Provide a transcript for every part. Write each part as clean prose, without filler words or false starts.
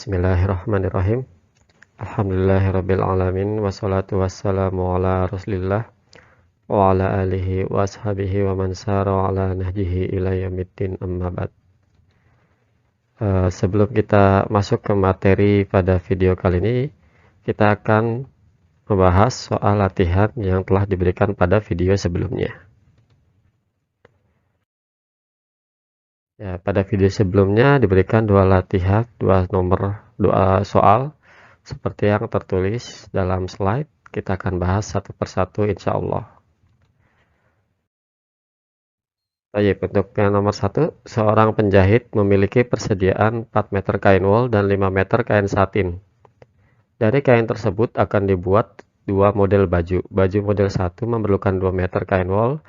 Bismillahirrahmanirrahim. Alhamdulillahirabbil alamin wassalatu wassalamu ala Rasulillah wa ala alihi wa ashabihi wa man sara ala nahjihi ila yaumiddin amma ba'd. Sebelum kita masuk ke materi pada video kali ini, kita akan membahas soal latihan yang telah diberikan pada video sebelumnya. Ya, pada video sebelumnya diberikan dua latihan, dua soal seperti yang tertulis dalam slide. Kita akan bahas satu persatu insya Allah. Baik, untuk yang nomor 1, seorang penjahit memiliki persediaan 4 meter kain wol dan 5 meter kain satin. Dari kain tersebut akan dibuat dua model baju. Baju model 1 memerlukan 2 meter kain wol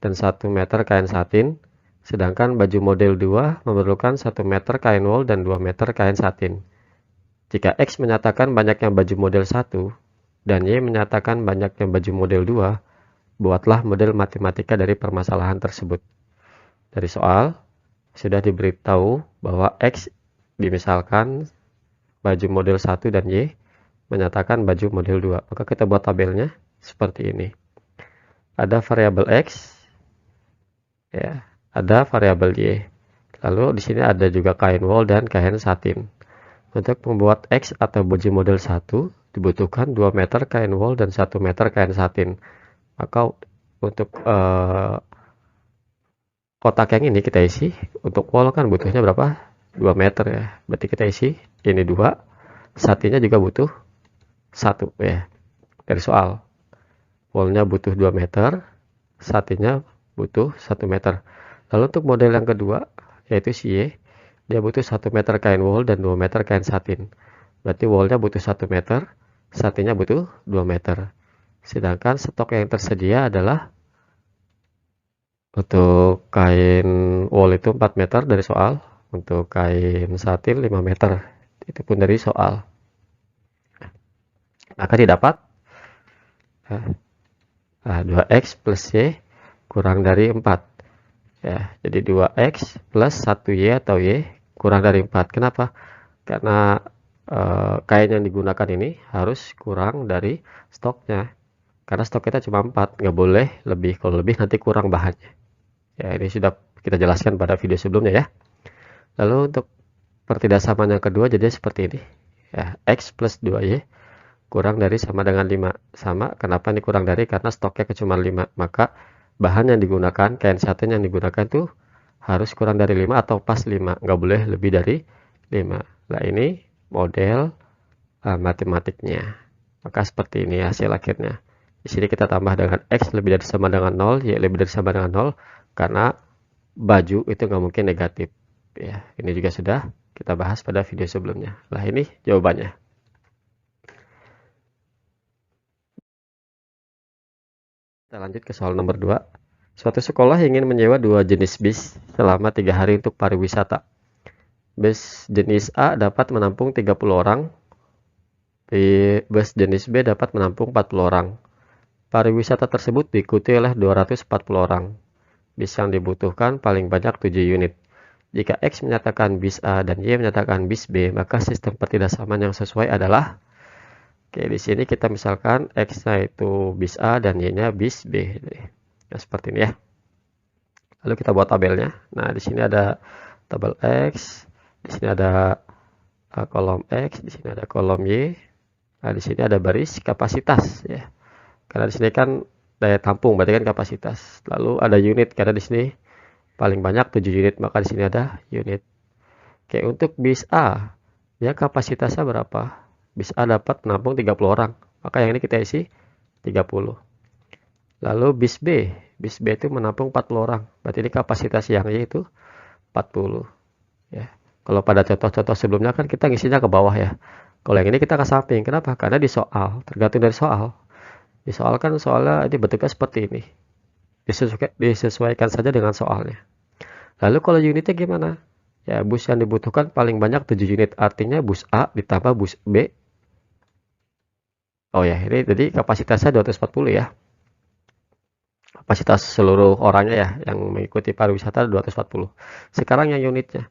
dan 1 meter kain satin. Sedangkan baju model 2 memerlukan 1 meter kain wol dan 2 meter kain satin. Jika X menyatakan banyaknya baju model 1 dan Y menyatakan banyaknya baju model 2, buatlah model matematika dari permasalahan tersebut. Dari soal, sudah diberitahu bahwa X dimisalkan baju model 1 dan Y menyatakan baju model 2. Maka kita buat tabelnya seperti ini. Ada variabel X, ya. Ada variabel Y. Lalu di sini ada juga kain wol dan kain satin. Untuk membuat X atau baju model 1 dibutuhkan 2 meter kain wol dan 1 meter kain satin. Maka untuk kotak yang ini kita isi. Untuk wol kan butuhnya berapa? 2 meter ya. Berarti kita isi ini 2. Satinnya juga butuh 1 ya. Dari soal. Wolnya butuh 2 meter. Satinnya butuh 1 meter. Lalu untuk model yang kedua, yaitu si Y, dia butuh 1 meter kain wol dan 2 meter kain satin. Berarti wolnya butuh 1 meter, satinnya butuh 2 meter. Sedangkan stok yang tersedia adalah untuk kain wol itu 4 meter dari soal, untuk kain satin 5 meter. Itu pun dari soal. Maka didapat 2X plus Y kurang dari 4. Ya, jadi 2X plus 1Y atau Y kurang dari 4. Kenapa? Karena kain yang digunakan ini harus kurang dari stoknya. Karena stok kita cuma 4, nggak boleh lebih. Kalau lebih nanti kurang bahannya. Ya, ini sudah kita jelaskan pada video sebelumnya ya. Lalu untuk pertidaksamaan yang kedua jadi seperti ini. Ya, X plus 2Y kurang dari sama dengan 5. Sama, kenapa ini kurang dari? Karena stoknya cuma 5. Maka bahan yang digunakan, kain satin yang digunakan itu harus kurang dari 5 atau pas 5. Nggak boleh lebih dari 5. Nah, ini model matematiknya. Maka seperti ini hasil akhirnya. Di sini kita tambah dengan X lebih dari sama dengan 0, Y lebih dari sama dengan 0. Karena baju itu nggak mungkin negatif. Ya, ini juga sudah kita bahas pada video sebelumnya. Nah, ini jawabannya. Kita lanjut ke soal nomor 2. Suatu sekolah ingin menyewa 2 jenis bis selama 3 hari untuk pariwisata. Bus jenis A dapat menampung 30 orang. Bus jenis B dapat menampung 40 orang. Pariwisata tersebut diikuti oleh 240 orang. Bis yang dibutuhkan paling banyak 7 unit. Jika X menyatakan bis A dan Y menyatakan bis B, maka sistem pertidaksamaan yang sesuai adalah, oke, di sini kita misalkan X-nya itu bis A dan Y-nya bis B. Nah, seperti ini ya. Lalu kita buat tabelnya. Nah, di sini ada tabel X, di sini ada kolom X, di sini ada kolom Y. Nah, di sini ada baris kapasitas ya. Karena di sini kan daya tampung, berarti kan kapasitas. Lalu ada unit, karena di sini paling banyak 7 unit, maka di sini ada unit. Oke, untuk bis A, ya kapasitasnya berapa? Bis A dapat menampung 30 orang. Maka yang ini kita isi 30. Lalu bis B itu menampung 40 orang. Berarti ini kapasitas yang Y itu 40. Ya. Kalau pada contoh-contoh sebelumnya kan kita ngisinya ke bawah ya. Kalau yang ini kita ke samping. Kenapa? Karena di soal, tergantung dari soal. Di soal kan soalnya ini bentuknya seperti ini. Disesuaikan saja dengan soalnya. Lalu kalau unitnya gimana? Ya, bus yang dibutuhkan paling banyak 7 unit. Artinya bus A ditambah bus B. Oh ya, ini jadi kapasitasnya 240 ya. Kapasitas seluruh orangnya ya yang mengikuti pariwisata 240. Sekarang yang unitnya.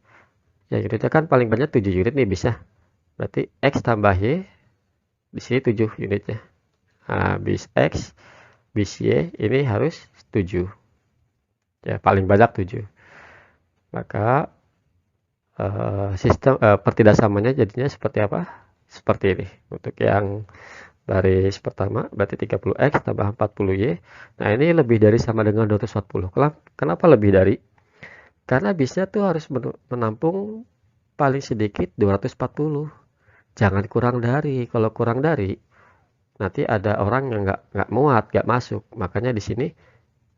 Ya, unitnya kan paling banyak 7 unit nih bisa. Berarti X tambah Y, di sini 7 unitnya. Nah, bis X, bis Y ini harus 7. Ya, paling banyak 7. Maka sistem pertidasamanya jadinya seperti apa? Seperti ini. Untuk yang baris pertama berarti 30X tambah 40Y. Nah, ini lebih dari sama dengan 240. Kenapa lebih dari? Karena bisnya tuh harus menampung paling sedikit 240. Jangan kurang dari. Kalau kurang dari, nanti ada orang yang nggak muat, nggak masuk. Makanya di sini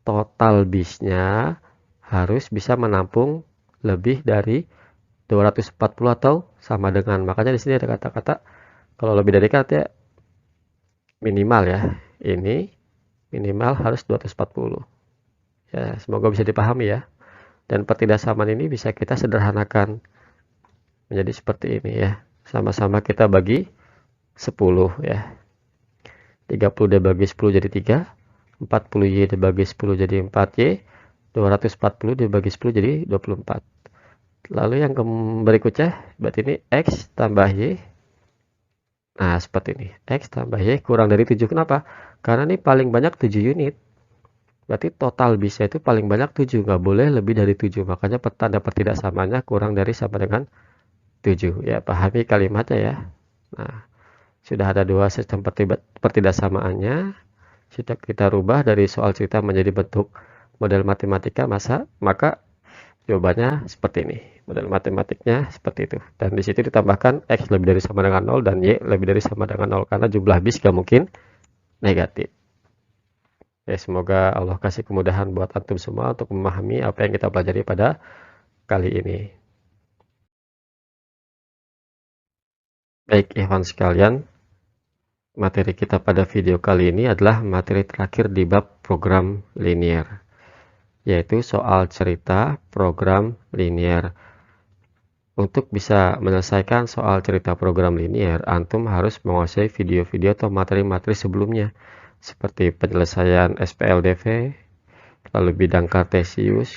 total bisnya harus bisa menampung lebih dari 240 atau sama dengan. Makanya di sini ada kata-kata kalau lebih dari kata minimal ya. Ini minimal harus 240. Ya, semoga bisa dipahami ya. Dan pertidaksamaan ini bisa kita sederhanakan menjadi seperti ini ya. Sama-sama kita bagi 10 ya. 30 dibagi 10 jadi 3. 40Y dibagi 10 jadi 4Y. 240 dibagi 10 jadi 24. Lalu yang berikutnya berarti ini X tambah Y. Nah, seperti ini. X tambah Y kurang dari 7. Kenapa? Karena ini paling banyak 7 unit. Berarti total bisa itu paling banyak 7. Nggak boleh lebih dari 7. Makanya tanda pertidaksamanya kurang dari sama dengan 7. Ya, pahami kalimatnya ya. Nah, sudah ada dua sistem pertidaksamaannya. Sudah kita rubah dari soal cerita menjadi bentuk model matematika, maka jawabannya seperti ini. Model matematiknya seperti itu. Dan di situ ditambahkan X lebih dari sama dengan 0 dan Y lebih dari sama dengan 0. Karena jumlah bis gak mungkin negatif. Ya, semoga Allah kasih kemudahan buat antum semua untuk memahami apa yang kita pelajari pada kali ini. Baik, ikhwan sekalian. Materi kita pada video kali ini adalah materi terakhir di bab program linear, yaitu soal cerita program linear. Untuk bisa menyelesaikan soal cerita program linear, antum harus menguasai video-video atau materi-materi sebelumnya, seperti penyelesaian SPLDV, lalu bidang kartesius,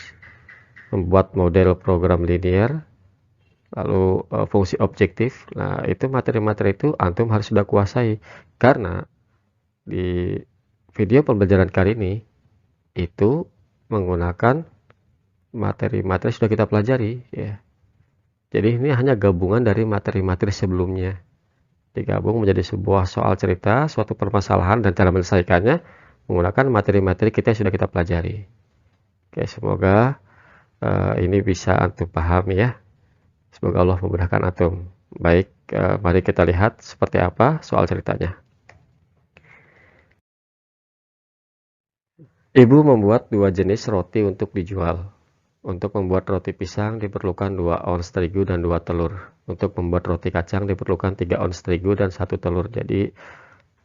membuat model program linear, lalu fungsi objektif. Nah, itu materi-materi itu antum harus sudah kuasai, karena di video pembelajaran kali ini itu menggunakan materi-materi sudah kita pelajari ya. Jadi ini hanya gabungan dari materi-materi sebelumnya digabung menjadi sebuah soal cerita, suatu permasalahan dan cara menyelesaikannya menggunakan materi-materi kita yang sudah kita pelajari. Oke, semoga ini bisa antum paham ya. Semoga Allah memudahkan antum. Baik, mari kita lihat seperti apa soal ceritanya. Ibu membuat 2 jenis roti untuk dijual. Untuk membuat roti pisang diperlukan 2 ons terigu dan 2 telur. Untuk membuat roti kacang diperlukan 3 ons terigu dan 1 telur. Jadi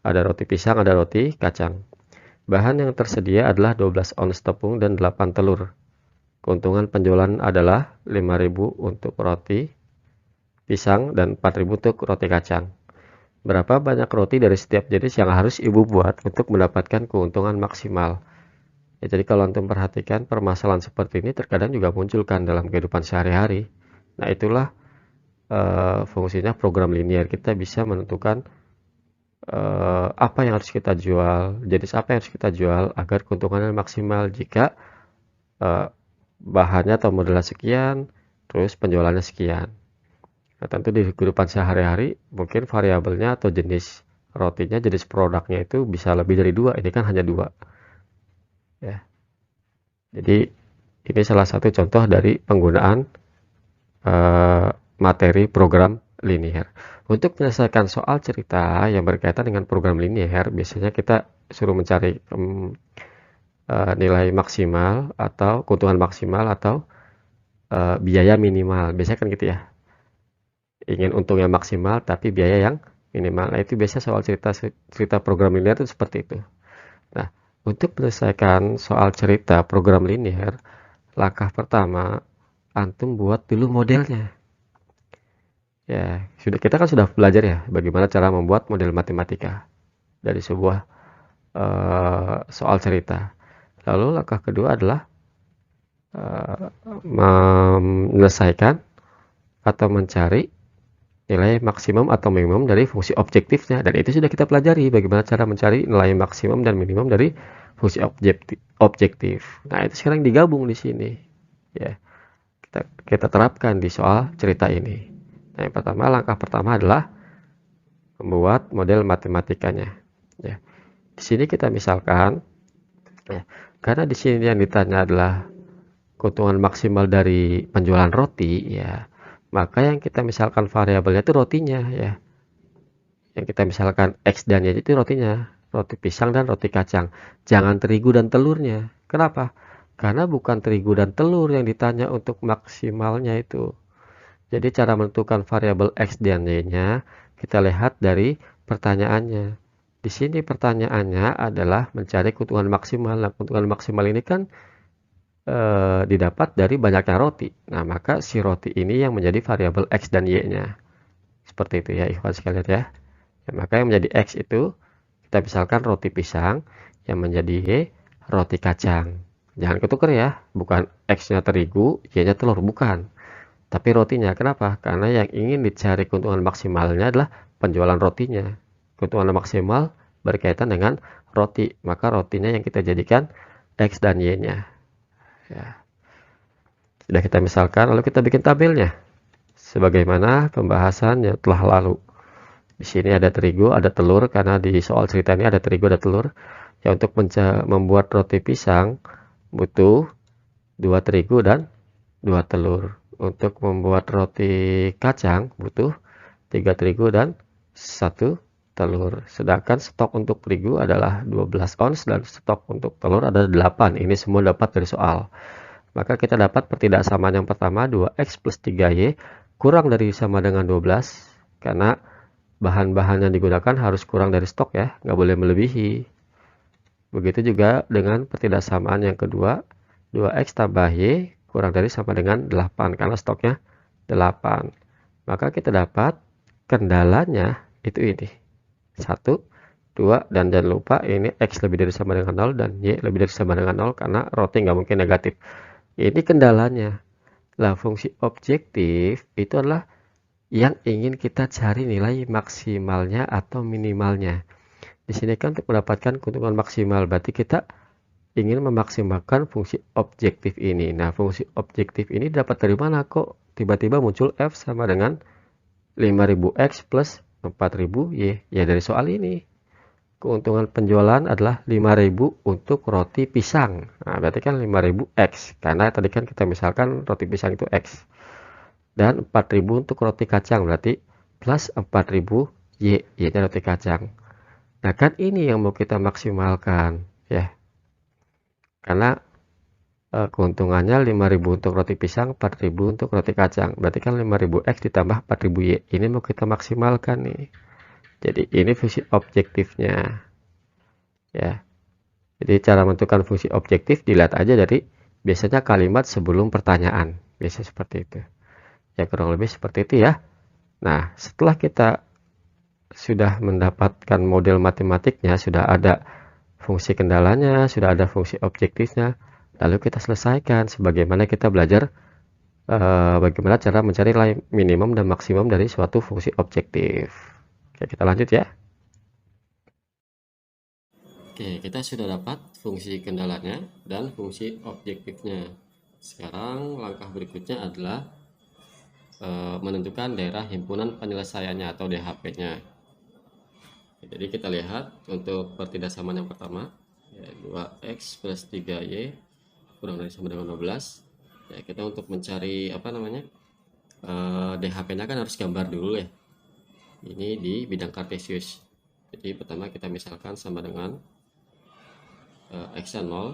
ada roti pisang, ada roti kacang. Bahan yang tersedia adalah 12 ons tepung dan 8 telur. Keuntungan penjualan adalah 5.000 untuk roti pisang dan 4.000 untuk roti kacang. Berapa banyak roti dari setiap jenis yang harus ibu buat untuk mendapatkan keuntungan maksimal? Ya, jadi kalau antum perhatikan permasalahan seperti ini terkadang juga munculkan dalam kehidupan sehari-hari. Nah, itulah fungsinya program linear. Kita bisa menentukan apa yang harus kita jual, jenis apa yang harus kita jual agar keuntungannya maksimal jika bahannya atau modelnya sekian, terus penjualannya sekian. Nah, tentu di kehidupan sehari-hari mungkin variabelnya atau jenis rotinya, jenis produknya itu bisa lebih dari 2. Ini kan hanya 2. Ya. Jadi ini salah satu contoh dari penggunaan materi program linear. Untuk menyelesaikan soal cerita yang berkaitan dengan program linear, biasanya kita suruh mencari nilai maksimal atau keuntungan maksimal atau biaya minimal. Biasanya kan gitu ya. Ingin untungnya maksimal tapi biaya yang minimal. Nah, itu biasa soal cerita program linear itu seperti itu. Nah, untuk menyelesaikan soal cerita program linear, langkah pertama antum buat dulu modelnya. Ya, kita kan sudah belajar ya bagaimana cara membuat model matematika dari sebuah soal cerita. Lalu langkah kedua adalah menyelesaikan atau mencari nilai maksimum atau minimum dari fungsi objektifnya, dan itu sudah kita pelajari bagaimana cara mencari nilai maksimum dan minimum dari fungsi objektif. Nah, itu sekarang digabung di sini. Ya, kita terapkan di soal cerita ini. Nah, langkah pertama adalah membuat model matematikanya. Ya, di sini kita misalkan, ya, karena di sini yang ditanya adalah keuntungan maksimal dari penjualan roti, ya, maka yang kita misalkan variabelnya itu rotinya, ya. Yang kita misalkan X dan Y itu rotinya, roti pisang dan roti kacang. Jangan terigu dan telurnya. Kenapa? Karena bukan terigu dan telur yang ditanya untuk maksimalnya itu. Jadi cara menentukan variabel X dan Y-nya kita lihat dari pertanyaannya. Di sini pertanyaannya adalah mencari keuntungan maksimal. Nah, keuntungan maksimal ini kan didapat dari banyaknya roti. Nah, maka si roti ini yang menjadi variabel X dan Y-nya. Seperti itu ya, ikhwan sekalian ya. Ya, maka yang menjadi X itu kita misalkan roti pisang, yang menjadi Y roti kacang. Jangan ketukar ya, bukan X-nya terigu, Y-nya telur, bukan. Tapi rotinya, kenapa? Karena yang ingin dicari keuntungan maksimalnya adalah penjualan rotinya. Keuntungan maksimal berkaitan dengan roti, maka rotinya yang kita jadikan X dan Y-nya. Ya. Sudah kita misalkan, lalu kita bikin tabelnya. Sebagaimana pembahasan yang telah lalu. Di sini ada terigu, ada telur, karena di soal cerita ini ada terigu, ada telur. Ya, untuk membuat roti pisang butuh 2 terigu dan 2 telur. Untuk membuat roti kacang butuh 3 terigu dan 1 telur. Sedangkan stok untuk terigu adalah 12 ons dan stok untuk telur ada 8. Ini semua dapat dari soal. Maka kita dapat pertidaksamaan yang pertama 2x plus 3y kurang dari sama dengan 12, karena bahan-bahan yang digunakan harus kurang dari stok ya, nggak boleh melebihi. Begitu juga dengan pertidaksamaan yang kedua, 2x tambah y kurang dari sama dengan 8, karena stoknya 8. Maka kita dapat kendalanya itu ini. 1, 2, dan jangan lupa ini x lebih dari sama dengan 0 dan y lebih dari sama dengan 0, karena roti nggak mungkin negatif. Ini kendalanya. Lah, fungsi objektif itu adalah yang ingin kita cari nilai maksimalnya atau minimalnya. Di sini kan untuk mendapatkan keuntungan maksimal, berarti kita ingin memaksimalkan fungsi objektif ini. Nah, fungsi objektif ini dapat dari mana kok tiba-tiba muncul f sama dengan 5000x plus 4000y? Ya, dari soal ini. Keuntungan penjualan adalah 5000 untuk roti pisang. Nah, berarti kan 5000x. Karena tadi kan kita misalkan roti pisang itu x. Dan 4000 untuk roti kacang. Berarti plus 4000 y. Y-nya roti kacang. Nah, kan ini yang mau kita maksimalkan. Ya. Karena keuntungannya 5000 untuk roti pisang, 4000 untuk roti kacang. Berarti kan 5000x ditambah 4000y. Ini mau kita maksimalkan nih. Jadi ini fungsi objektifnya. Ya. Jadi cara menentukan fungsi objektif dilihat aja dari biasanya kalimat sebelum pertanyaan. Biasanya seperti itu. Ya, kurang lebih seperti itu ya. Nah, setelah kita sudah mendapatkan model matematiknya, sudah ada fungsi kendalanya, sudah ada fungsi objektifnya, lalu kita selesaikan sebagaimana kita belajar bagaimana cara mencari nilai minimum dan maksimum dari suatu fungsi objektif. Oke, kita lanjut ya. Oke, kita sudah dapat fungsi kendalanya dan fungsi objektifnya. Sekarang langkah berikutnya adalah menentukan daerah himpunan penyelesaiannya atau DHP-nya. Jadi kita lihat untuk pertidaksamaan yang pertama, ya, 2x plus 3y kurang dari sama dengan 12. Ya, kita untuk mencari apa namanya DHP-nya kan harus gambar dulu ya. Ini di bidang kartesius. Jadi pertama kita misalkan sama dengan x-nya 0,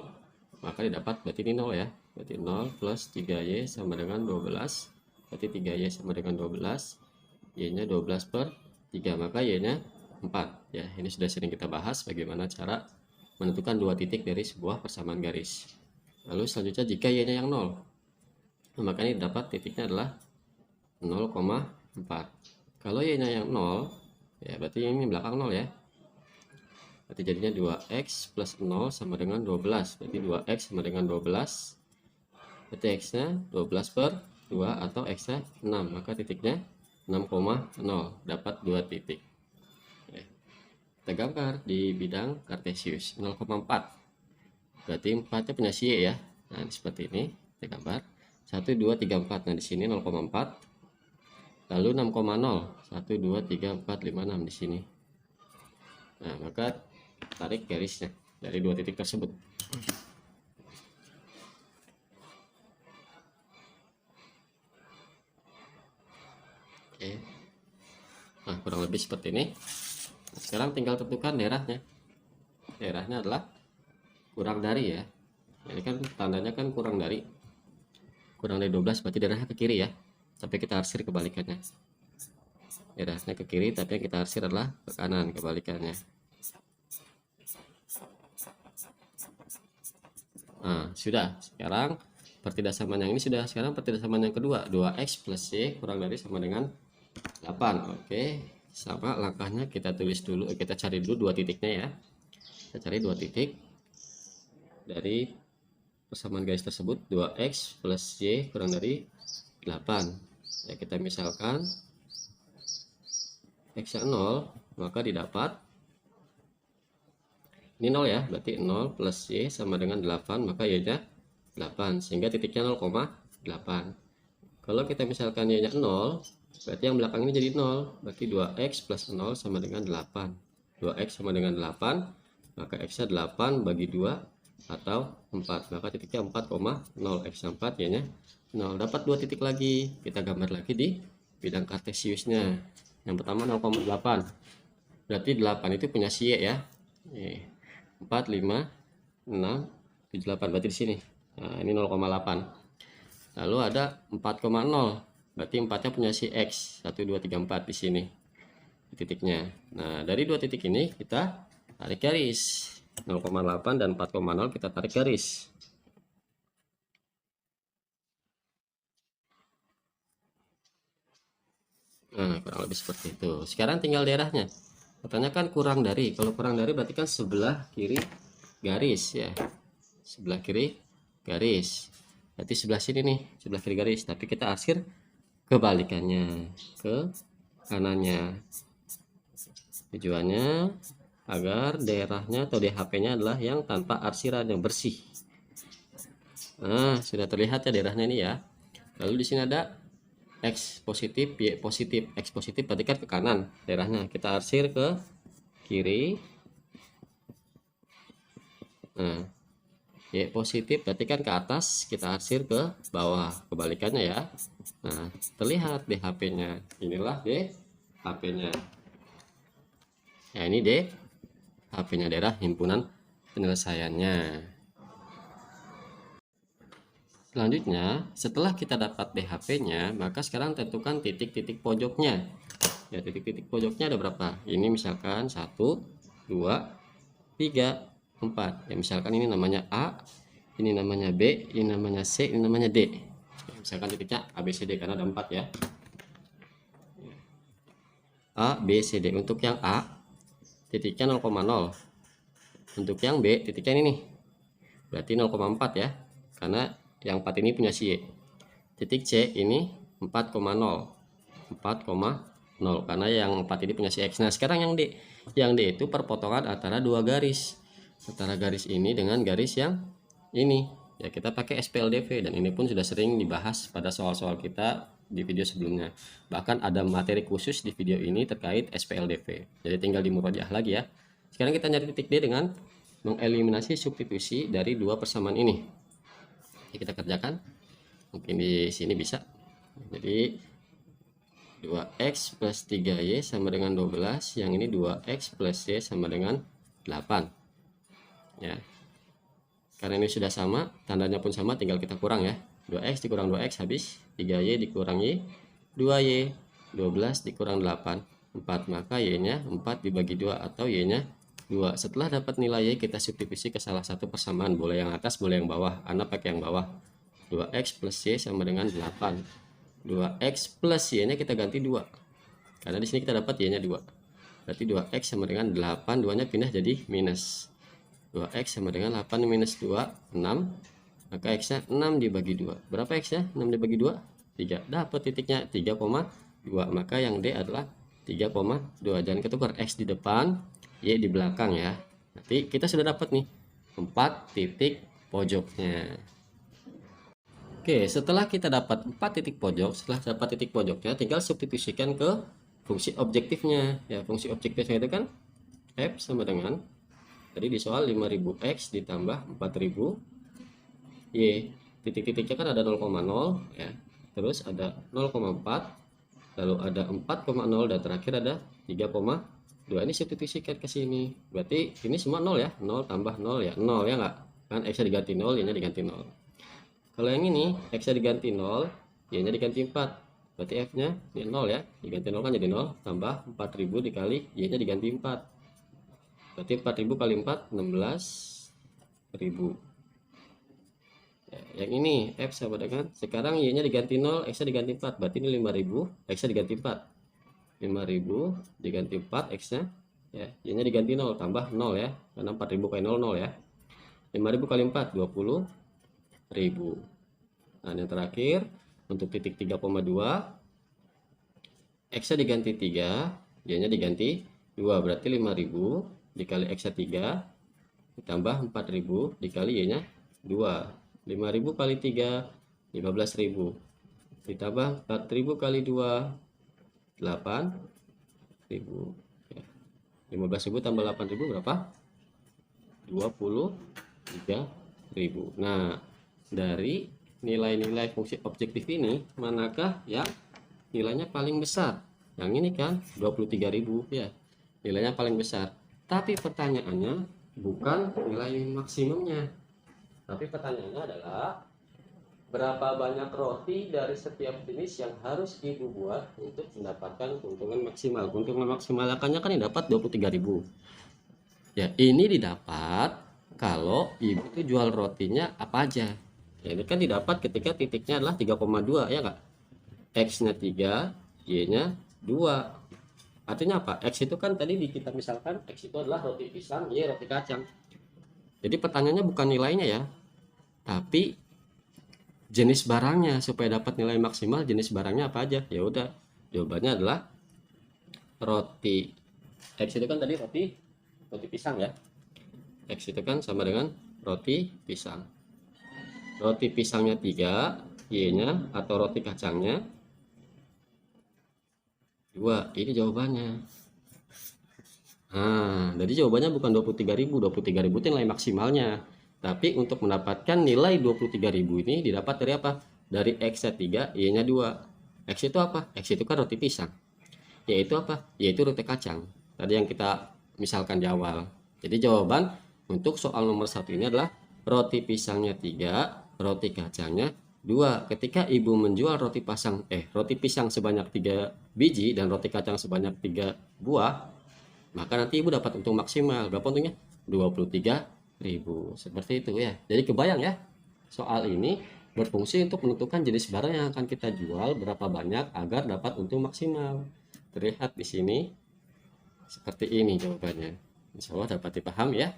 maka didapat berarti ini 0 ya. Berarti 0 plus 3y sama dengan 12. Berarti 3y sama dengan 12. Y-nya 12 per 3, maka Y-nya 4. Ya, ini sudah sering kita bahas bagaimana cara menentukan dua titik dari sebuah persamaan garis. Lalu selanjutnya jika Y-nya yang 0, maka ini dapat titiknya adalah 0,4. Kalau Y-nya yang 0, ya berarti ini belakang 0 ya. Berarti jadinya 2x plus 0 sama dengan 12. Berarti 2x sama dengan 12. Berarti x-nya 12 per 2 atau x-nya 6. Maka titiknya 6,0 dapat 2 titik. Kita gambar di bidang kartesius 0,4, berarti 4 nya punya si ya. Nah seperti ini kita gambar 1 2 3 4. Nah di sini 0,4, lalu 6,0 1 2 3 4 5 6 di sini. Nah maka tarik garisnya dari 2 titik tersebut. Oke. Nah kurang lebih seperti ini. Sekarang tinggal tentukan daerahnya. Daerahnya adalah kurang dari ya. Ini kan tandanya kan kurang dari 12, berarti daerahnya ke kiri ya. Tapi kita arsir kebalikannya. Daerahnya ke kiri, tapi yang kita arsir adalah ke kanan, kebalikannya. Nah sudah. Sekarang pertidasaman yang ini sudah. Sekarang pertidasaman yang kedua, 2x plus y kurang dari sama dengan 8. Oke. Sama langkahnya kita tulis dulu, kita cari dulu 2 titiknya ya. Kita cari 2 titik dari persamaan garis tersebut. 2x plus y kurang dari 8 ya. Kita misalkan x nya 0, maka didapat ini 0 ya, berarti 0 plus y sama dengan 8, maka y nya 8, sehingga titiknya 0,8. Kalau kita misalkan y nya 0, berarti yang belakang ini jadi 0, berarti 2x plus 0 sama dengan 8. 2x sama dengan 8, maka x nya 8 bagi 2 atau 4, maka titiknya 4,0. X nya 4, y nya 0. Dapat 2 titik lagi, kita gambar lagi di bidang kartesiusnya. Yang pertama 0,8, berarti 8 itu punya si y ya. 4, 5, 6, 7, 8, berarti di sini. Nah ini 0,8. Lalu ada 4,0, berarti 4 nya punya si x. 1 2 3 4 di sini titiknya. Nah dari 2 titik ini kita tarik garis. 0,8 dan 4,0 kita tarik garis. Nah kurang lebih seperti itu. Sekarang tinggal daerahnya. Katanya kan kurang dari. Kalau kurang dari berarti kan sebelah kiri garis ya. Sebelah kiri garis. Berarti sebelah sini nih, sebelah kiri garis. Tapi kita arsir kebalikannya, ke kanannya. Tujuannya agar daerahnya atau DHP-nya adalah yang tanpa arsiran, yang bersih. Nah, sudah terlihat ya daerahnya ini ya. Lalu di sini ada x positif, y positif. X positif berarti kan ke kanan daerahnya. Kita arsir ke kiri. Nah, y positif berarti kan ke atas, kita arsir ke bawah, kebalikannya ya. Nah, terlihat DHP-nya. Inilah DHP-nya. Ya, ini DHP-nya, daerah himpunan penyelesaiannya. Selanjutnya, setelah kita dapat DHP-nya, maka sekarang tentukan titik-titik pojoknya. Ya, titik-titik pojoknya ada berapa? Ini misalkan 1, 2, 3, 4. Ya, misalkan ini namanya A, ini namanya B, ini namanya C, ini namanya D. Ya, misalkan titiknya A, B, C, D karena ada 4 ya. A, B, C, D. Untuk yang A, titiknya 0,0. Untuk yang B, titiknya ini nih. Berarti 0,4 ya. Karena yang 4 ini punya si Y. Titik C ini 4,0. 4,0 karena yang 4 ini punya si X. Nah, sekarang yang D. Yang D itu perpotongan antara 2 garis. Antara garis ini dengan garis yang ini. Ya, kita pakai SPLDV dan ini pun sudah sering dibahas pada soal-soal kita di video sebelumnya. Bahkan ada materi khusus di video ini terkait SPLDV. Jadi tinggal dimurojaah lagi ya. Sekarang kita nyari titik D dengan mengeliminasi substitusi dari 2 persamaan ini. Jadi kita kerjakan. Mungkin di sini bisa. Jadi 2x plus 3y sama dengan 12. Yang ini 2x plus y sama dengan 8. Ya. Karena ini sudah sama, tandanya pun sama, tinggal kita kurang ya. 2x dikurang 2x habis, 3y dikurang y, 2y, 12 dikurang 8, 4. Maka y-nya 4 dibagi 2 atau y-nya 2. Setelah dapat nilai y, kita substitusi ke salah satu persamaan. Boleh yang atas, boleh yang bawah. Anda pakai yang bawah. 2x plus y sama dengan 8. 2x plus y-nya kita ganti 2. Karena di sini kita dapat y-nya 2. Berarti 2x sama dengan 8, 2-nya pindah jadi minus. 2x sama dengan 8 minus 2, 6. Maka x-nya 6 dibagi 2. Berapa x-nya? 6 dibagi 2? 3. Dapat titiknya 3,3. 2. Maka yang D adalah 3,2. Jangan ketukar, X di depan, Y di belakang ya. Nanti kita sudah dapat nih 4 titik pojoknya. Oke, setelah kita dapat 4 titik pojok, setelah dapat titik pojoknya, tinggal substitusikan ke fungsi objektifnya. Ya, fungsi objektifnya itu kan F sama dengan, tadi di soal 5000 X ditambah 4000 Y. Titik-titiknya kan ada 0,0 ya. Terus ada 0,4, lalu ada 4,0 dan terakhir ada 3,2. Ini substitusikan ke sini. Berarti ini semua 0 ya. 0 tambah 0 ya 0 ya enggak? Kan X-nya diganti 0, Y-nya diganti 0. Kalau yang ini X-nya diganti 0, Y-nya diganti 4. Berarti F-nya ya 0 ya. Diganti 0 kan jadi 0 tambah 4000 dikali Y-nya diganti 4. Berarti 4000 kali 4 16.000. Ya, yang ini F sama dengan, sekarang Y-nya diganti 0, X-nya diganti 4. Berarti ini 5000, X-nya diganti 4. 5000 diganti 4, X-nya ya, Y-nya diganti 0 tambah 0 ya. Karena 4000 kali 0 0 ya. 5000 kali 4 20.000. Nah, yang terakhir untuk titik 3,2, X-nya diganti 3, Y-nya diganti 2. Berarti 5000 dikali X-nya 3 ditambah 4000 dikali Y-nya 2. 5000 kali 3 15.000 ditambah 4000 kali 2 8.000 ya. 15.000 tambah 8.000 berapa? 23.000. Nah, dari nilai-nilai fungsi objektif ini, manakah yang nilainya paling besar? Yang ini kan 23.000 ya, nilainya paling besar. Tapi pertanyaannya bukan nilai maksimumnya, tapi pertanyaannya adalah berapa banyak roti dari setiap jenis yang harus ibu buat untuk mendapatkan keuntungan maksimal. Keuntungan maksimalnya kan dapat 23.000 ya. Ini didapat kalau ibu itu jual rotinya apa aja ya. Ini kan didapat ketika titiknya adalah 3,2 ya enggak. X nya 3, Y nya 2. Artinya apa? X itu kan tadi kita misalkan X itu adalah roti pisang, Y roti kacang. Jadi pertanyaannya bukan nilainya ya, tapi jenis barangnya. Supaya dapat nilai maksimal, jenis barangnya apa aja. Ya udah, jawabannya adalah roti. X itu kan tadi roti pisang ya. X itu kan sama dengan roti pisang. Roti pisangnya 3, Y-nya atau roti kacangnya 2. Ini jawabannya. Nah, jadi jawabannya bukan 23.000. 23.000 itu nilai maksimalnya. Tapi untuk mendapatkan nilai 23.000 ini didapat dari apa? Dari X-nya 3, Y-nya 2. X itu apa? X itu kan roti pisang. Y itu apa? Y itu roti kacang. Tadi yang kita misalkan di awal. Jadi jawaban untuk soal nomor 1 ini adalah roti pisangnya 3, roti kacangnya 2. Ketika ibu menjual roti pisang sebanyak 3 biji dan roti kacang sebanyak 3 buah, maka nanti ibu dapat untung maksimal. Berapa untungnya? 23.000. Seperti itu ya. Jadi kebayang ya, soal ini berfungsi untuk menentukan jenis barang yang akan kita jual berapa banyak agar dapat untung maksimal. Terlihat di sini seperti ini jawabannya. Insya Allah dapat dipaham ya.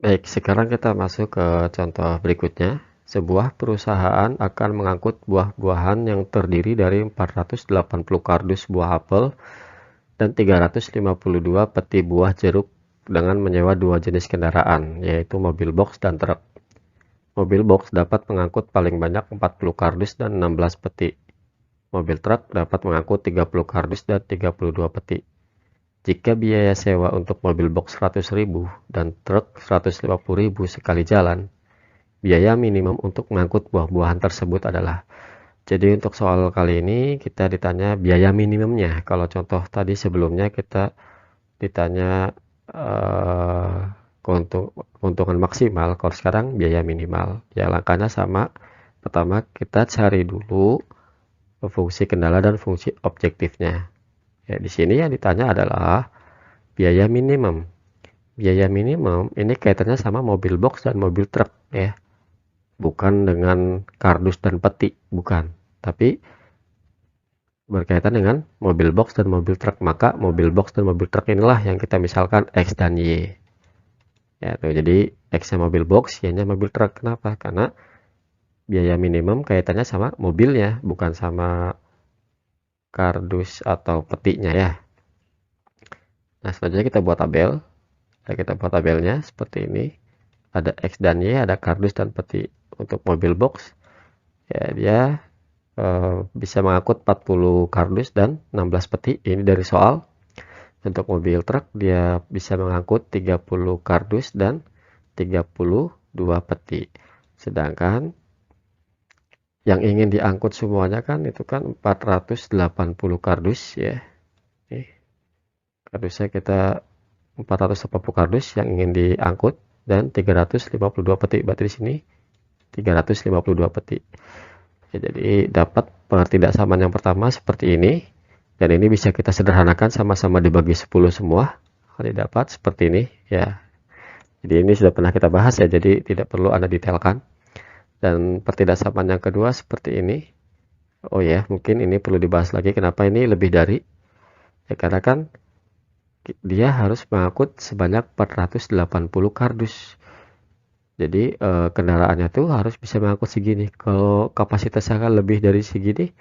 Baik, sekarang kita masuk ke contoh berikutnya. Sebuah perusahaan akan mengangkut buah-buahan yang terdiri dari 480 kardus buah apel dan 352 peti buah jeruk dengan menyewa 2 jenis kendaraan, yaitu mobil box dan truk. Mobil box dapat mengangkut paling banyak 40 kardus dan 16 peti. Mobil truk dapat mengangkut 30 kardus dan 32 peti. Jika biaya sewa untuk mobil box 100.000 dan truk 150.000 sekali jalan, biaya minimum untuk mengangkut buah-buahan tersebut adalah. Jadi untuk soal kali ini kita ditanya biaya minimumnya. Kalau contoh tadi sebelumnya kita ditanya keuntungan maksimal, kalau sekarang biaya minimal. Ya langkahnya sama. Pertama kita cari dulu fungsi kendala dan fungsi objektifnya. Ya, di sini yang ditanya adalah biaya minimum. Biaya minimum ini kaitannya sama mobil box dan mobil truk ya. Bukan dengan kardus dan peti, bukan. Tapi berkaitan dengan mobil box dan mobil truk. Maka mobil box dan mobil truk inilah yang kita misalkan X dan Y. Ya, tuh, jadi X-nya mobil box, Y-nya mobil truk. Kenapa? Karena biaya minimum kaitannya sama mobilnya, bukan sama kardus atau petinya ya. Nah, selanjutnya kita buat tabel. Nah, kita buat tabelnya seperti ini. Ada X dan Y, ada kardus dan peti. Untuk mobil box, ya dia bisa mengangkut 40 kardus dan 16 peti. Ini dari soal. Untuk mobil truk, dia bisa mengangkut 30 kardus dan 32 peti. Sedangkan yang ingin diangkut semuanya kan itu kan 480 kardus ya. Nih, kardusnya kita 480 kardus yang ingin diangkut dan 352 peti. Berarti di sini 352 peti. Ya, jadi dapat pertidaksamaan yang pertama seperti ini. Dan ini bisa kita sederhanakan sama-sama dibagi 10 semua. Kali dapat seperti ini ya. Jadi ini sudah pernah kita bahas ya, jadi tidak perlu Anda detailkan. Dan pertidaksamaan yang kedua seperti ini. Oh ya, mungkin ini perlu dibahas lagi kenapa ini lebih dari. Ya karena kan dia harus mengangkut sebanyak 480 kardus. Jadi kendaraannya tuh harus bisa mengangkut segini. Kalau kapasitasnya kan lebih dari segini,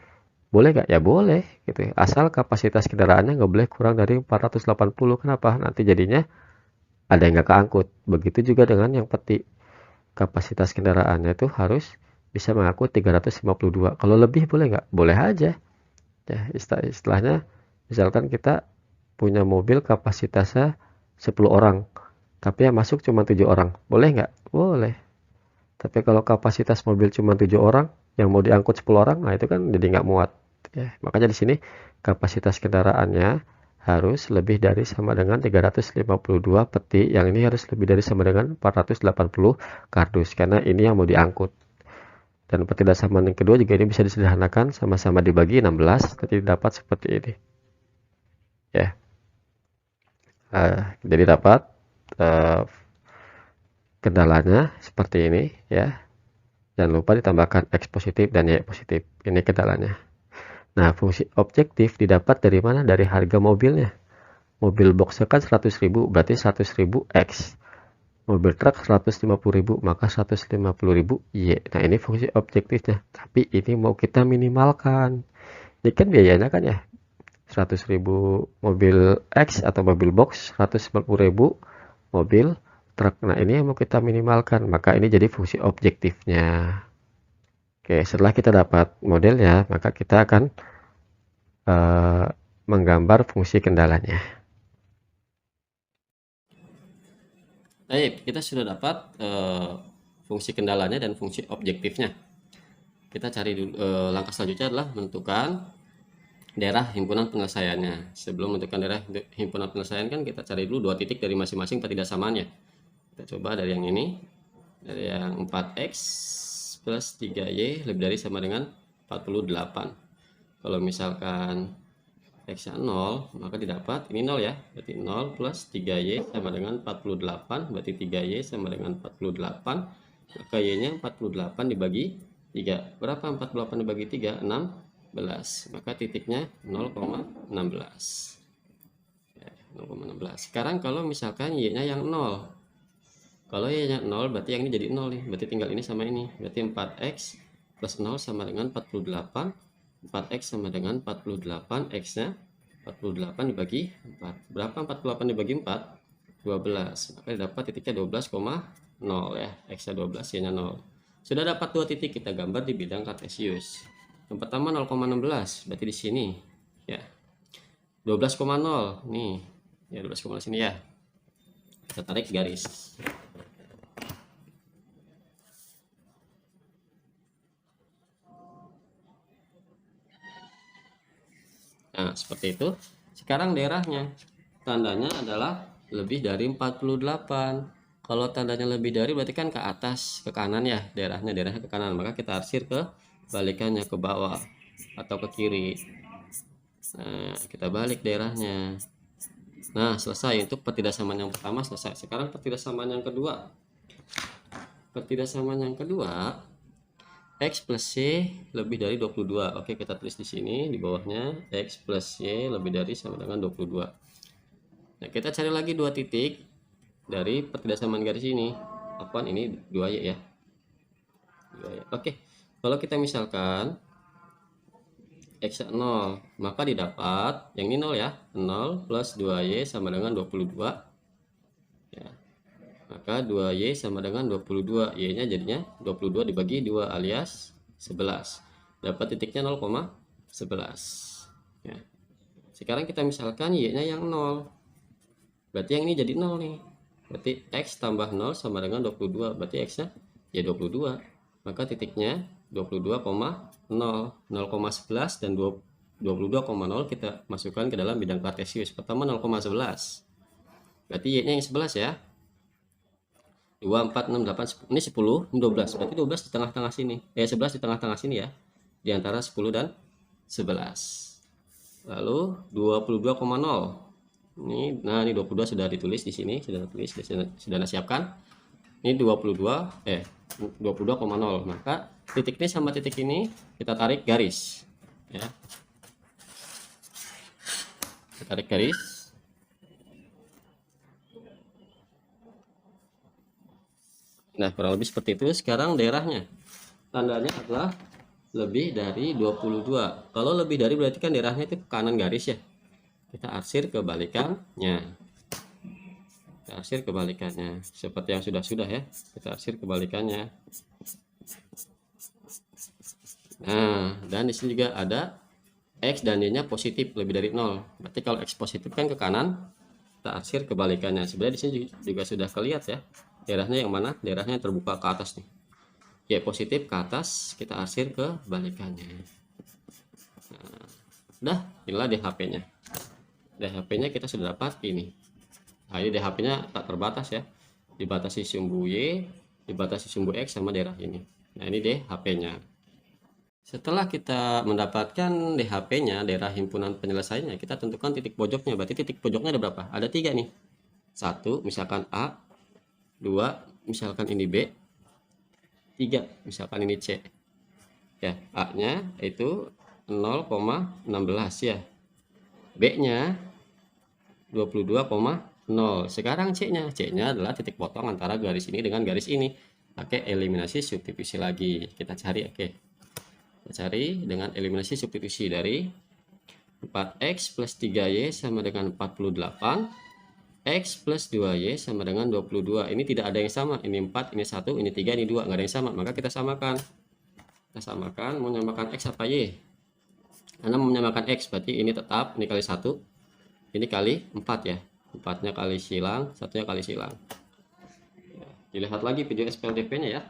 boleh nggak? Ya boleh gitu. Asal kapasitas kendaraannya nggak boleh kurang dari 480. Kenapa? Nanti jadinya ada yang nggak keangkut. Begitu juga dengan yang peti. Kapasitas kendaraannya tuh harus bisa mengangkut 352. Kalau lebih boleh nggak? Boleh aja. Ya, istilahnya misalkan kita punya mobil kapasitasnya 10 orang, tapi yang masuk cuma 7 orang. Boleh nggak? Boleh. Tapi kalau kapasitas mobil cuma 7 orang, yang mau diangkut 10 orang, nah itu kan jadi nggak muat. Ya, makanya di sini kapasitas kendaraannya harus lebih dari sama dengan 352 peti. Yang ini harus lebih dari sama dengan 480 kardus, karena ini yang mau diangkut. Dan pertidaksamaan yang kedua juga ini bisa disederhanakan, sama-sama dibagi 16, jadi dapat seperti ini. Ya, jadi dapat kendalanya seperti ini ya. Jangan lupa ditambahkan X positif dan Y positif. Ini kendalanya. Nah, fungsi objektif didapat dari mana? Dari harga mobilnya. Mobil boxnya kan 100.000, berarti 100.000 X. Mobil truk 150.000, maka 150.000 Y. Nah, ini fungsi objektifnya. Tapi ini mau kita minimalkan. Ini kan biayanya kan ya 100.000 mobil X atau mobil box, 150.000 mobil truk. Nah, ini yang mau kita minimalkan, maka ini jadi fungsi objektifnya. Oke, setelah kita dapat modelnya, maka kita akan menggambar fungsi kendalanya. Baik, kita sudah dapat fungsi kendalanya dan fungsi objektifnya. Kita cari dulu, langkah selanjutnya adalah menentukan daerah himpunan penyelesaiannya. Sebelum menentukan daerah himpunan penyelesaian kan kita cari dulu 2 titik dari masing-masing pertidaksamaannya. Kita coba dari yang ini, dari yang 4x plus 3y lebih dari sama dengan 48. Kalau misalkan x-nya 0, maka didapat ini 0 ya, berarti 0 plus 3y sama dengan 48, berarti 3y sama dengan 48, maka y-nya 48 dibagi 3. Berapa 48 dibagi 3? 16. Maka titiknya 0,16. Ya, 0,16. Sekarang kalau misalkan y-nya yang 0. Kalau y-nya 0 berarti yang ini jadi 0 nih. Berarti tinggal ini sama ini. Berarti 4x plus 0 sama dengan 48. 4x sama dengan 48. X-nya 48 dibagi 4. Berapa 48 dibagi 4? 12. Maka dapat titiknya 12,0 ya. X-nya 12, Y-nya 0. Sudah dapat 2 titik, kita gambar di bidang kartesius. Yang pertama 0,16, berarti di sini ya. 12,0 nih. Ya 12,0 sini ya. Kita tarik garis. Nah, seperti itu. Sekarang daerahnya. Tandanya adalah lebih dari 48. Kalau tandanya lebih dari berarti kan ke atas, ke kanan ya, daerahnya ke kanan. Maka kita arsir ke balikannya, ke bawah atau ke kiri. Nah, kita balik daerahnya. Nah, selesai. Untuk pertidaksamaan yang pertama selesai. Sekarang pertidaksamaan yang kedua. Pertidaksamaan yang kedua, X plus Y lebih dari 22. Oke, kita tulis di sini di bawahnya X plus Y lebih dari sama dengan 22. Nah, kita cari lagi 2 titik dari pertidaksamaan garis ini. Apaan ini 2Y ya. 2Y. Oke, Kalau kita misalkan X 0, maka didapat yang ini 0 ya, 0 plus 2Y sama dengan 22 ya. Maka 2Y sama dengan 22, Y nya jadinya 22 dibagi 2 alias 11, dapat titiknya 0,11 ya. Sekarang kita misalkan Y nya yang 0, berarti yang ini jadi 0 nih, berarti X tambah 0 sama dengan 22, berarti X nya ya 22, maka titiknya 22,0, 0,11 dan 22,0 kita masukkan ke dalam bidang kartesius. Pertama 0,11, berarti Y nya yang 11 ya, 2, 4, 6, 8, 10. Ini 10, ini 12, berarti 12 di tengah-tengah sini, 11 di tengah-tengah sini ya, di antara 10 dan 11. Lalu 22,0 ini, nah ini 22 sudah ditulis di sini, sudah siapkan. Ini 22,0, maka titik ini sama titik ini kita tarik garis ya, kita tarik garis. Nah kurang lebih seperti itu. Sekarang daerahnya, tandanya adalah lebih dari 22. Kalau lebih dari berarti kan daerahnya itu kanan garis ya, kita arsir kebalikannya. Kita arsir kebalikannya seperti yang sudah ya, kita arsir kebalikannya. Nah, dan di sini juga ada X dan Y nya positif lebih dari 0, berarti kalau X positif kan ke kanan, kita arsir kebalikannya. Sebenarnya di sini juga sudah kelihatan ya, daerahnya yang mana, daerahnya yang terbuka ke atas nih, Y positif ke atas, kita arsir kebalikannya. Nah, udah, inilah DHP nya. DHP nya kita sudah dapat ini. Nah, ini DHP-nya tak terbatas ya, dibatasi sumbu Y, dibatasi sumbu X sama daerah ini. Nah, ini DHP-nya. Setelah kita mendapatkan DHP-nya, daerah himpunan penyelesaiannya, kita tentukan titik pojoknya. Berarti titik pojoknya ada berapa? Ada 3 nih. 1, misalkan A. 2, misalkan ini B. 3, misalkan ini C. Ya, A-nya itu 0,16 ya. B-nya 22,0. Sekarang C-nya adalah titik potong antara garis ini dengan garis ini. Pakai eliminasi substitusi lagi. Kita cari, oke. Kita cari dengan eliminasi substitusi dari 4X plus 3Y sama dengan 48. X plus 2Y sama dengan 22. Ini tidak ada yang sama. Ini 4, ini 1, ini 3, ini 2. Nggak ada yang sama. Maka kita samakan. Kita samakan. Mau menyamakan X apa Y? Karena mau menyamakan X, berarti ini tetap. Ini kali 1. Ini kali 4 ya. 4-nya kali silang, 1-nya kali silang. Ya, dilihat lagi video SPLDP-nya ya.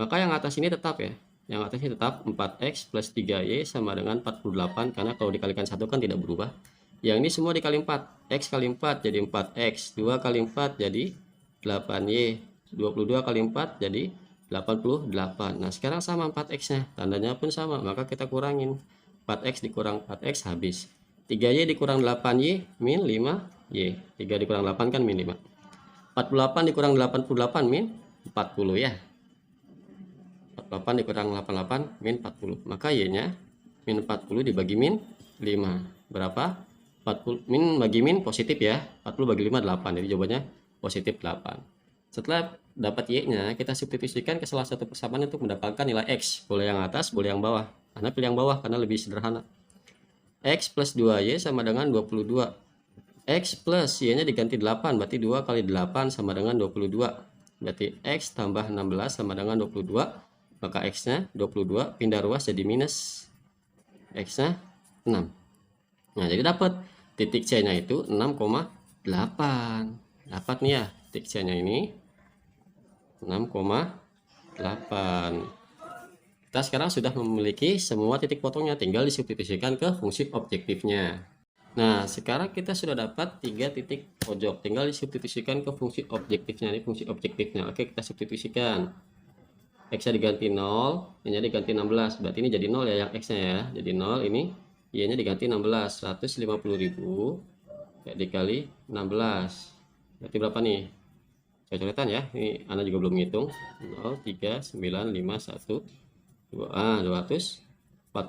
Maka yang atas ini tetap ya. Yang atas ini tetap 4X plus 3Y sama dengan 48. Karena kalau dikalikan 1 kan tidak berubah. Yang ini semua dikali 4. X kali 4 jadi 4X. 2 kali 4 jadi 8Y. 22 kali 4 jadi 88. Nah sekarang sama 4X-nya. Tandanya pun sama. Maka kita kurangin. 4X dikurang 4X habis. 3Y dikurang 8Y min 5Y. 3 dikurang 8 kan min 5. 48 dikurang 88 min 40 ya. 48 dikurang 88 min 40. Maka Y nya min 40 dibagi min 5. Berapa? 40 min bagi min positif ya. 40 bagi 5 8. Jadi jawabannya positif 8. Setelah dapat Y nya, kita substitusikan ke salah satu persamaan untuk mendapatkan nilai X. Boleh yang atas, boleh yang bawah. Karena pilih yang bawah karena lebih sederhana. X plus 2Y sama dengan 22. X plus Y-nya diganti 8, berarti 2 kali 8 sama dengan 22. Berarti X tambah 16 sama dengan 22. Maka X-nya 22, pindah ruas jadi minus. X-nya 6. Nah, jadi dapat titik C-nya itu 6,8. Dapat nih ya, titik C-nya ini 6,8. Kita sekarang sudah memiliki semua titik potongnya, tinggal disubstitusikan ke fungsi objektifnya. Nah, sekarang kita sudah dapat 3 titik pojok, tinggal disubstitusikan ke fungsi objektifnya. Ini fungsi objektifnya. Oke, kita substitusikan. X-nya diganti 0, Y-nya diganti 16. Berarti ini jadi 0 ya yang X-nya ya. Jadi 0, ini Y-nya diganti 16. 150.000 ya, dikali 16. Berarti berapa nih? Coret-coretan ya. Ini Anda juga belum ngitung. 0, 3, 9, 5, 1. 240,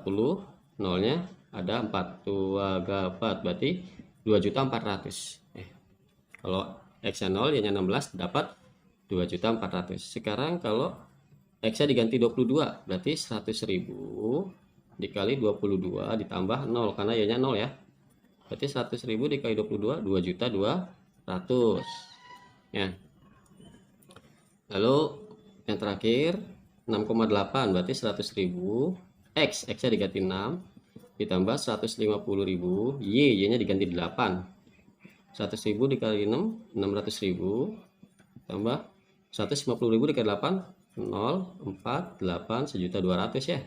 0-nya ada 4, 2 4, berarti 2.400.000. Kalau X-nya 0, Y-nya 16, dapat 2.400.000. Sekarang kalau X-nya diganti 22, berarti 100.000 dikali 22 ditambah 0, karena Y-nya 0 ya. Berarti 100.000 dikali 22, 2.200.000. Ya. Lalu yang terakhir 6,8, berarti 100.000 X-nya diganti 6 ditambah 150.000, Y-nya diganti 8. 100.000 dikali 6, 600.000 tambah 150.000 dikali 8, 0, 4, 8, 1.200.000 ya.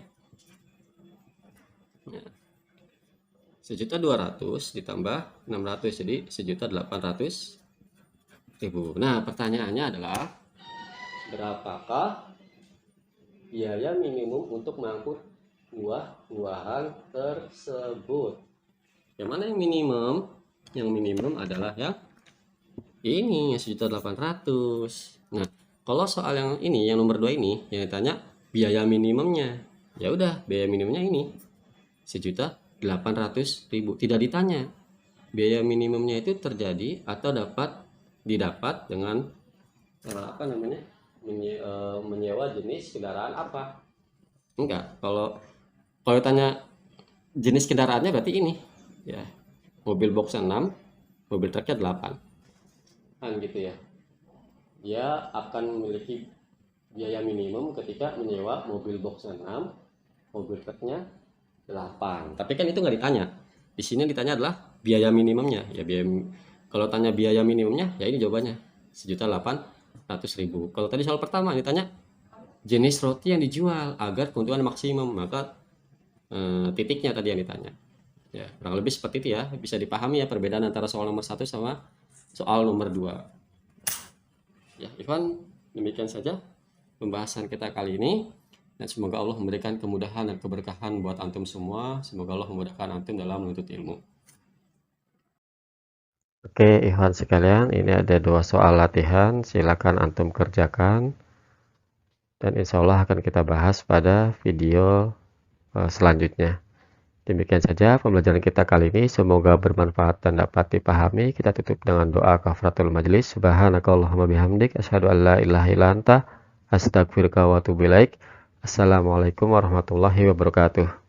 1.200.000 ditambah 600, jadi 1.800.000. Nah, pertanyaannya adalah berapakah biaya minimum untuk mengangkut buah-buahan tersebut? Yang mana yang minimum? Yang minimum adalah yang ini, 1.800.000. Nah, kalau soal yang ini, yang nomor 2 ini, yang ditanya biaya minimumnya, ya udah, biaya minimumnya ini 1.800.000. Tidak ditanya biaya minimumnya itu terjadi atau didapat dengan apa namanya, menyewa jenis kendaraan apa. Enggak, kalau tanya jenis kendaraannya berarti ini ya, mobil box 6, mobil truknya 8 kan gitu ya. Dia akan memiliki biaya minimum ketika menyewa mobil box 6, mobil truknya 8. Tapi kan itu nggak ditanya. Di sini ditanya adalah biaya minimumnya. Ya kalau tanya biaya minimumnya, ya ini jawabannya 1.800.000. Kalau tadi soal pertama ditanya jenis roti yang dijual agar keuntungan maksimum, maka titiknya tadi yang ditanya. Ya, kurang lebih seperti itu ya. Bisa dipahami ya perbedaan antara soal nomor 1 sama soal nomor 2. Ya, Ivan, demikian saja pembahasan kita kali ini. Dan semoga Allah memberikan kemudahan dan keberkahan buat antum semua. Semoga Allah memudahkan antum dalam menuntut ilmu. Oke, Ikhwan sekalian, ini ada 2 soal latihan. Silakan antum kerjakan. Dan insya Allah akan kita bahas pada video selanjutnya. Demikian saja pembelajaran kita kali ini. Semoga bermanfaat dan dapat dipahami. Kita tutup dengan doa kafaratul majlis. Subhanakallahumma bihamdik. Asyhadu an la ilaha illa anta. Astaghfiruka wa atubu ilaik. Assalamualaikum warahmatullahi wabarakatuh.